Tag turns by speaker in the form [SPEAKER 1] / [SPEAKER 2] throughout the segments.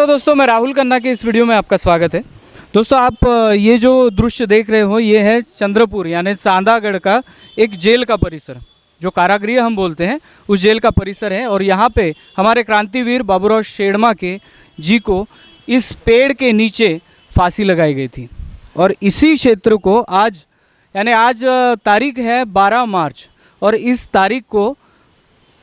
[SPEAKER 1] दोस्तों, मैं राहुल खन्ना के इस वीडियो में आपका स्वागत है। दोस्तों, आप ये जो दृश्य देख रहे हो ये है चंद्रपुर यानी चांदागढ़ का एक जेल का परिसर, जो कारागृह हम बोलते हैं उस जेल का परिसर है। और यहाँ पे हमारे क्रांतिवीर बाबूराव शेड़मा के जी को इस पेड़ के नीचे फांसी लगाई गई थी। और इसी क्षेत्र को आज तारीख है 12 मार्च और इस तारीख को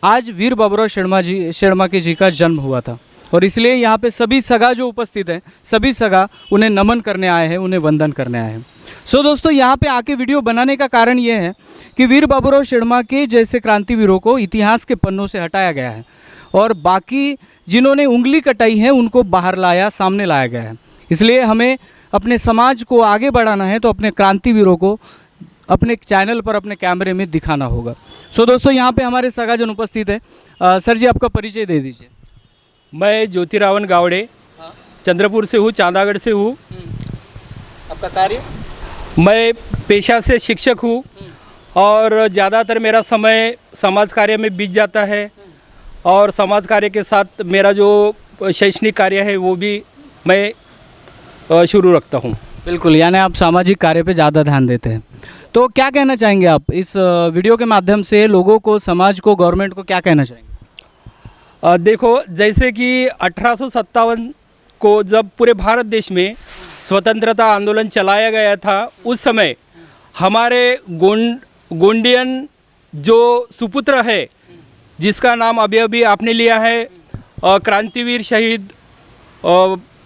[SPEAKER 1] आज वीर बाबूराव शेड़मा के जी का जन्म हुआ था। और इसलिए यहाँ पे सभी सगा जो उपस्थित हैं, सभी सगा उन्हें नमन करने आए हैं, उन्हें वंदन करने आए हैं। सो दोस्तों, यहाँ पे आके वीडियो बनाने का कारण ये है कि वीर बाबूराव शेड़मा के जैसे क्रांतिवीरों को इतिहास के पन्नों से हटाया गया है और बाकी जिन्होंने उंगली कटाई है उनको बाहर लाया, सामने लाया गया है। इसलिए हमें अपने समाज को आगे बढ़ाना है तो अपने क्रांतिवीरों को अपने चैनल पर, अपने कैमरे में दिखाना होगा। सो दोस्तों, यहाँ पे हमारे सगाजन उपस्थित है। सर जी, आपका परिचय दे दीजिए।
[SPEAKER 2] मैं ज्योतिरावन गावड़े चंद्रपुर से हूँ, चांदागढ़ से हूँ।
[SPEAKER 1] आपका कार्य?
[SPEAKER 2] मैं पेशा से शिक्षक हूँ और ज़्यादातर मेरा समय समाज कार्य में बीत जाता है और समाज कार्य के साथ मेरा जो शैक्षणिक कार्य है वो भी मैं शुरू रखता हूँ।
[SPEAKER 1] बिल्कुल, यानी आप सामाजिक कार्य पे ज़्यादा ध्यान देते हैं। तो क्या कहना चाहेंगे आप इस वीडियो के माध्यम से लोगों को, समाज को, गवर्नमेंट को क्या कहना चाहेंगे?
[SPEAKER 2] देखो, जैसे कि 1857 को जब पूरे भारत देश में स्वतंत्रता आंदोलन चलाया गया था, उस समय हमारे गोंडियन जो सुपुत्र है, जिसका नाम अभी अभी आपने लिया है, क्रांतिवीर शहीद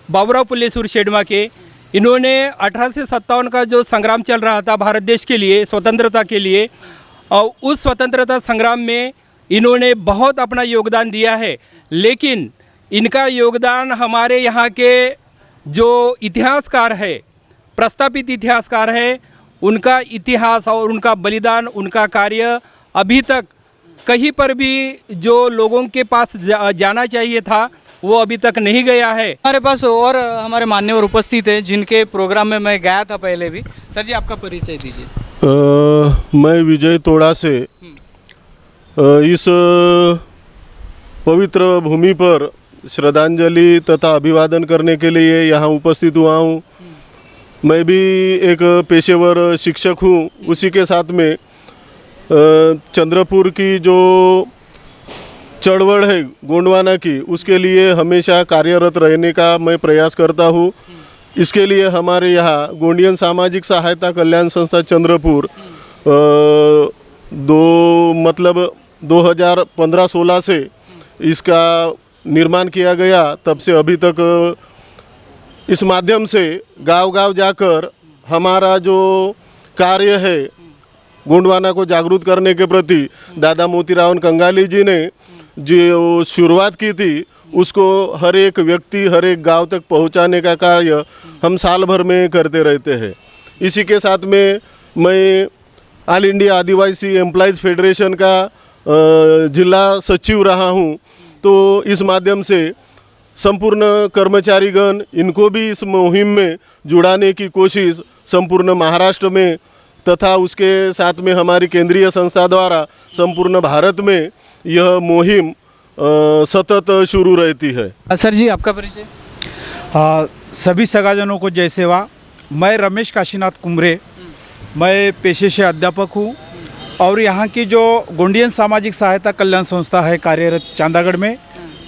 [SPEAKER 2] बाबूराव पुल्लेसूर शेड़मा के, इन्होंने 1857 का जो संग्राम चल रहा था भारत देश के लिए, स्वतंत्रता के लिए, उस स्वतंत्रता संग्राम में इन्होंने बहुत अपना योगदान दिया है। लेकिन इनका योगदान हमारे यहाँ के जो इतिहासकार है, प्रस्थापित इतिहासकार है, उनका इतिहास और उनका बलिदान, उनका कार्य अभी तक कहीं पर भी जो लोगों के पास जाना चाहिए था वो अभी तक नहीं गया है।
[SPEAKER 1] हमारे पास और हमारे मान्यवर उपस्थित हैं जिनके प्रोग्राम में मैं गया था पहले भी। सर जी, आपका परिचय दीजिए।
[SPEAKER 3] मैं विजय तोड़ा से इस पवित्र भूमि पर श्रद्धांजलि तथा अभिवादन करने के लिए यहाँ उपस्थित हुआ हूँ। मैं भी एक पेशेवर शिक्षक हूँ। उसी के साथ में चंद्रपुर की जो चढ़वड़ है गोंडवाना की, उसके लिए हमेशा कार्यरत रहने का मैं प्रयास करता हूँ। इसके लिए हमारे यहाँ गोंडियन सामाजिक सहायता कल्याण संस्था चंद्रपुर 2015-16 से इसका निर्माण किया गया। तब से अभी तक इस माध्यम से गांव-गांव जाकर हमारा जो कार्य है गोंडवाना को जागरूक करने के प्रति दादा मोतीरावन कंगाली जी ने जो शुरुआत की थी, उसको हर एक व्यक्ति, हर एक गांव तक पहुंचाने का कार्य हम साल भर में करते रहते हैं। इसी के साथ में मैं ऑल इंडिया आदिवासी एम्प्लॉइज़ फेडरेशन का जिला सचिव रहा हूं। तो इस माध्यम से संपूर्ण कर्मचारीगण, इनको भी इस मुहिम में जुड़ाने की कोशिश संपूर्ण महाराष्ट्र में तथा उसके साथ में हमारी केंद्रीय संस्था द्वारा संपूर्ण भारत में यह मुहिम सतत शुरू रहती है।
[SPEAKER 1] सर जी, आपका परिचय?
[SPEAKER 4] सभी सगाजनों को जय सेवा। मैं रमेश काशीनाथ कुमरे, मैं पेशे से अध्यापक हूँ और यहाँ की जो गोंडियन सामाजिक सहायता कल्याण संस्था है कार्यरत चांदागढ़ में,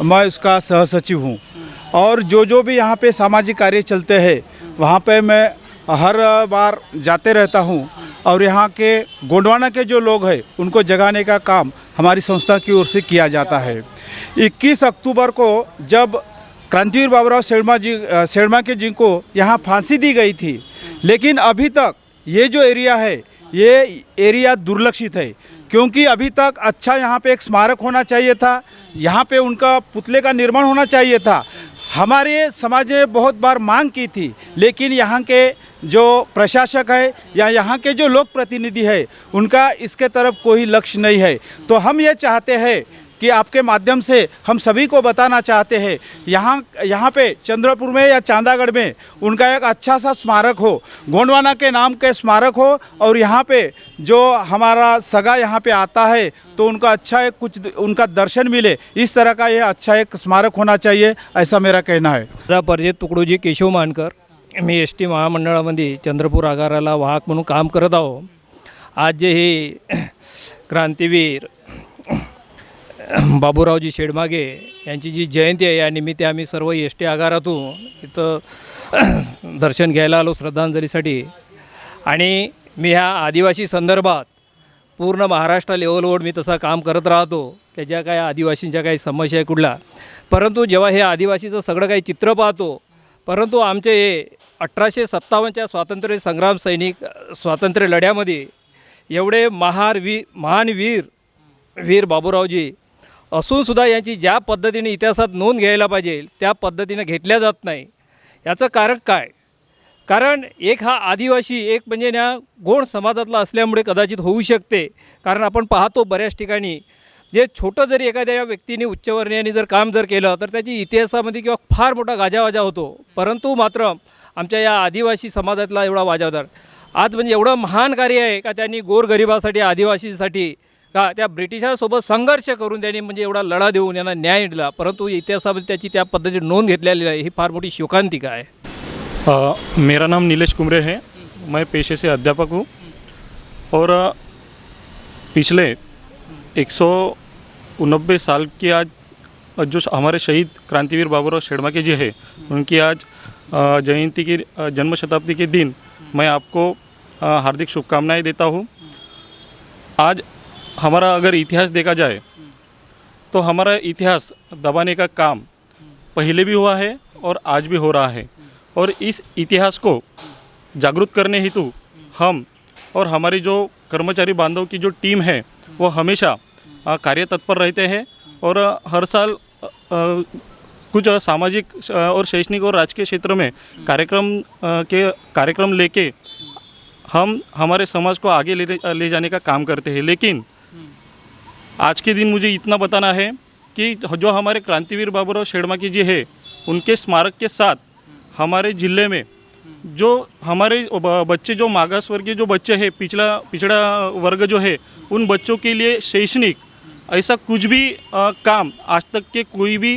[SPEAKER 4] मैं उसका सह सचिव हूँ। और जो भी यहाँ पे सामाजिक कार्य चलते हैं वहाँ पे मैं हर बार जाते रहता हूँ और यहाँ के गोंडवाना के जो लोग हैं उनको जगाने का काम हमारी संस्था की ओर से किया जाता है। 21 अक्टूबर को जब क्रांतिवीर बाबूराव शेड़मा के जी को यहाँ फांसी दी गई थी, लेकिन अभी तक ये जो एरिया है ये एरिया दुर्लक्षित है, क्योंकि अभी तक अच्छा यहाँ पे एक स्मारक होना चाहिए था, यहाँ पे उनका पुतले का निर्माण होना चाहिए था। हमारे समाज ने बहुत बार मांग की थी, लेकिन यहाँ के जो प्रशासक है या यहाँ के जो लोक प्रतिनिधि है उनका इसके तरफ कोई लक्ष्य नहीं है। तो हम ये चाहते हैं कि आपके माध्यम से हम सभी को बताना चाहते हैं, यहाँ पे चंद्रपुर में या चांदागढ़ में उनका एक अच्छा सा स्मारक हो, गोंडवाना के नाम के स्मारक हो, और यहाँ पे जो हमारा सगा यहाँ पे आता है तो उनका अच्छा एक कुछ उनका दर्शन मिले, इस तरह का यह अच्छा एक स्मारक होना चाहिए, ऐसा मेरा कहना है।
[SPEAKER 2] माझा परिचय तुकडोजी केशव मानकर, मी एस टी महामंडळामध्ये चंद्रपूर आगाराला वाहक म्हणून काम करत आहो। आज जे हे क्रांतीवीर बाबूरावजी शेडमागे यांची जी जयंती आहे, या निमित्त आम्ही सर्व एस टी आगारातून इथं दर्शन घ्यायला आलो श्रद्धांजलीसाठी। आणि मी ह्या आदिवासी संदर्भात पूर्ण महाराष्ट्र लेवलवर मी तसा काम करत राहतो, की ज्या काय आदिवासींच्या काही समस्या आहे कुठला, परंतु जेव्हा हे आदिवासीचं सगळं काही चित्र पाहतो, परंतु आमचे हे 1857च्या स्वातंत्र्य संग्राम सैनिक स्वातंत्र्य लढ्यामध्ये एवढे महान वीर बाबूरावजी असूनसुद्धा यांची ज्या पद्धतीने इतिहासात नोंद घ्यायला पाहिजे त्या पद्धतीने घेतल्या जात नाही। याचं कारण काय? कारण एक हा आदिवासी एक म्हणजे ना गोंड समाजातला असल्यामुळे कदाचित होऊ शकते। कारण आपण पाहतो बऱ्याच ठिकाणी जे छोटं जरी एखाद्या व्यक्तीने उच्चवर्णीयांनी जर काम जर केलं तर त्याची इतिहासामध्ये किंवा फार मोठा गाजावाजा होतो, परंतु मात्र आमच्या या आदिवासी समाजातला एवढा वाजावदार आज म्हणजे एवढं महान कार्य आहे का त्यांनी गोरगरिबासाठी आदिवासीसाठी का त्या ब्रिटिशांसोबत संघर्ष करून त्यांनी म्हणजे एवढा लढा देऊन यांना न्याय दिला, परंतु इतिहासामध्ये त्याची त्या पद्धतीने नोंद घेतलेली आहे, ही फार मोठी शोकांतिका आहे।
[SPEAKER 5] मेरा नाम नीलेश कुमरे है, मैं पेशे से अध्यापक हूँ और पिछले 190 साल की आज जो हमारे शहीद क्रांतिवीर बाबूराव शेडमाके जी है उनकी आज जयंती की जन्म शताब्दी के दिन मैं आपको हार्दिक शुभकामनाएं देता हूँ। आज हमारा अगर इतिहास देखा जाए तो हमारा इतिहास दबाने का काम पहले भी हुआ है और आज भी हो रहा है, और इस इतिहास को जागरूक करने हेतु हम और हमारी जो कर्मचारी बांधव की जो टीम है वो हमेशा कार्य तत्पर रहते हैं और हर साल कुछ सामाजिक और शैक्षणिक और राजकीय क्षेत्र में कार्यक्रम लेके हम हमारे समाज को आगे ले जाने का काम करते हैं। लेकिन आज के दिन मुझे इतना बताना है कि जो हमारे क्रांतिवीर बाबूराव शेडमाके जी है उनके स्मारक के साथ हमारे ज़िले में जो हमारे बच्चे जो मागासवर्गीय जो बच्चे हैं पिछड़ा वर्ग जो है उन बच्चों के लिए शैक्षणिक ऐसा कुछ भी काम आज तक के कोई भी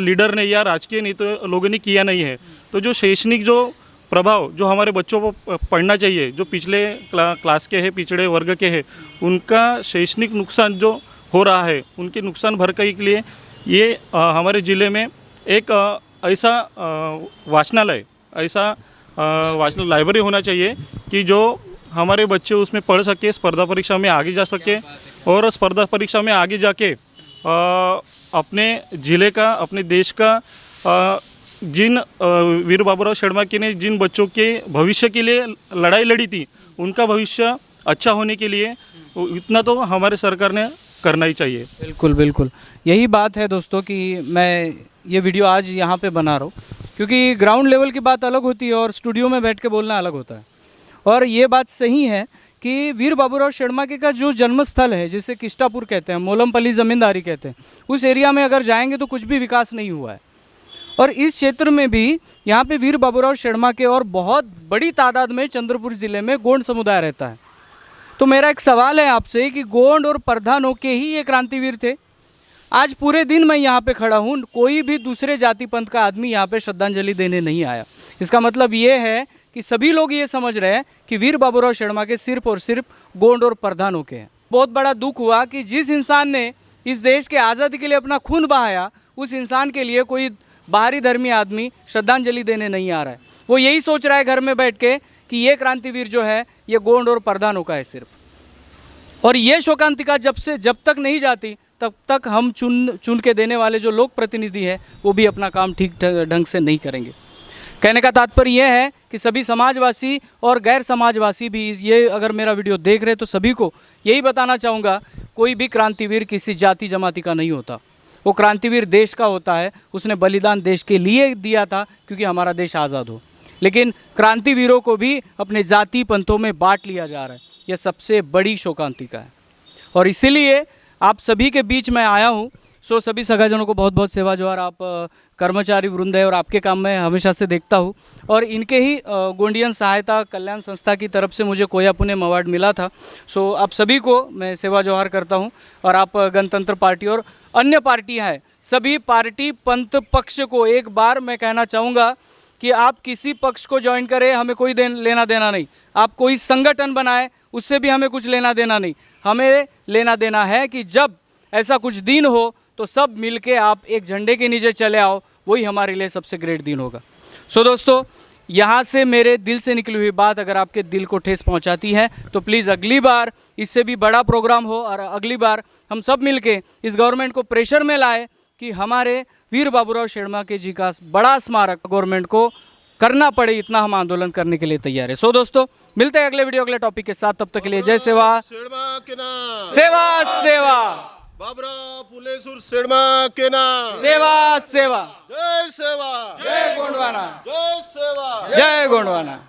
[SPEAKER 5] लीडर ने या राजकीय नेता लोगों ने किया नहीं है। तो जो शैक्षणिक जो प्रभाव जो हमारे बच्चों को पढ़ना चाहिए, जो पिछले क्लास के हैं पिछड़े वर्ग के हैं, उनका शैक्षणिक नुकसान जो हो रहा है उनके नुकसान भरपाई के लिए ये हमारे ज़िले में एक ऐसा वाचनालय लाइब्रेरी होना चाहिए कि जो हमारे बच्चे उसमें पढ़ सके, स्पर्धा परीक्षा में आगे जा सके और स्पर्धा परीक्षा में आगे जाके अपने ज़िले का अपने देश का जिन वीर बाबूराव शेडमाके ने जिन बच्चों के भविष्य के लिए लड़ाई लड़ी थी उनका भविष्य अच्छा होने के लिए इतना तो हमारे सरकार ने करना ही चाहिए।
[SPEAKER 1] बिल्कुल बिल्कुल यही बात है दोस्तों कि मैं ये वीडियो आज यहाँ पे बना रहा हूँ, क्योंकि ग्राउंड लेवल की बात अलग होती है और स्टूडियो में बैठ के बोलना अलग होता है। और ये बात सही है कि वीर बाबूराव शेडमाके का जो जन्मस्थल है, जिसे किस्टापुर कहते हैं, मोलमपल्ली ज़मींदारी कहते हैं, उस एरिया में अगर जाएंगे तो कुछ भी विकास नहीं हुआ है। और इस क्षेत्र में भी यहाँ पे वीर बाबूराव शेडमाके और बहुत बड़ी तादाद में चंद्रपुर ज़िले में गोंड समुदाय रहता है। तो मेरा एक सवाल है आपसे कि गोंड और प्रधानों के ही ये क्रांतिवीर थे। आज पूरे दिन मैं यहाँ पे खड़ा हूँ, कोई भी दूसरे जाति पंथ का आदमी यहाँ पे श्रद्धांजलि देने नहीं आया। इसका मतलब ये है कि सभी लोग ये समझ रहे हैं कि वीर बाबूराव शेडमाके सिर्फ और सिर्फ गोंड और प्रधानों के हैं। बहुत बड़ा दुख हुआ कि जिस इंसान ने इस देश के आज़ादी के लिए अपना खून बहाया, उस इंसान के लिए कोई बाहरी धर्मी आदमी श्रद्धांजलि देने नहीं आ रहा है। वो यही सोच रहा है घर में बैठ के कि ये क्रांतिवीर जो है ये गोंड और प्रधानों का है सिर्फ। और ये शोकांतिका जब तक नहीं जाती तब तक हम चुन के देने वाले जो लोक प्रतिनिधि है वो भी अपना काम ठीक ढंग से नहीं करेंगे। कहने का तात्पर्य यह है कि सभी समाजवासी और गैर समाजवासी भी ये अगर मेरा वीडियो देख रहे तो सभी को यही बताना चाहूँगा, कोई भी क्रांतिवीर किसी जाति जमाती का नहीं होता। वो क्रांतिवीर देश का होता है, उसने बलिदान देश के लिए दिया था क्योंकि हमारा देश आज़ाद हो। लेकिन क्रांतिवीरों को भी अपने जाति पंथों में बांट लिया जा रहा है, यह सबसे बड़ी शोकांतिका है। और इसीलिए आप सभी के बीच में आया हूँ। सो सभी सगाजनों को बहुत बहुत सेवा जोहार। आप कर्मचारी वृंद है और आपके काम में हमेशा से देखता हूँ, और इनके ही गोंडियन सहायता कल्याण संस्था की तरफ से मुझे कोया पुण्यम अवार्ड मिला था। सो आप सभी को मैं सेवा जोहार करता हूँ। और आप गणतंत्र पार्टी और अन्य पार्टियाँ हैं, सभी पार्टी पंथ पक्ष को एक बार मैं कहना चाहूँगा कि आप किसी पक्ष को ज्वाइन करें, हमें कोई लेना देना नहीं। आप कोई संगठन बनाए, उससे भी हमें कुछ लेना देना नहीं। हमें लेना देना है कि जब ऐसा कुछ दिन हो तो सब मिलके आप एक झंडे के नीचे चले आओ, वही हमारे लिए सबसे ग्रेट दिन होगा। सो दोस्तों, यहाँ से मेरे दिल से निकली हुई बात अगर आपके दिल को ठेस पहुँचाती है तो प्लीज़ अगली बार इससे भी बड़ा प्रोग्राम हो, और अगली बार हम सब मिलके इस गवर्नमेंट को प्रेशर में लाए कि हमारे वीर बाबूराव शेड़माके जी का बड़ा स्मारक गवर्नमेंट को करना पड़े। इतना हम आंदोलन करने के लिए तैयार है। सो दोस्तों, मिलते हैं अगले वीडियो अगले टॉपिक के साथ। तब तक के लिए जय सेवा,
[SPEAKER 3] शेड़मा के नाम
[SPEAKER 1] सेवा सेवा,
[SPEAKER 3] बाबूराव फुलेसुर शेड़मा के नाम
[SPEAKER 1] सेवा सेवा,
[SPEAKER 3] जय सेवा,
[SPEAKER 1] जय गोंडवाना,
[SPEAKER 3] जय सेवा।
[SPEAKER 1] जय गोंडवाना।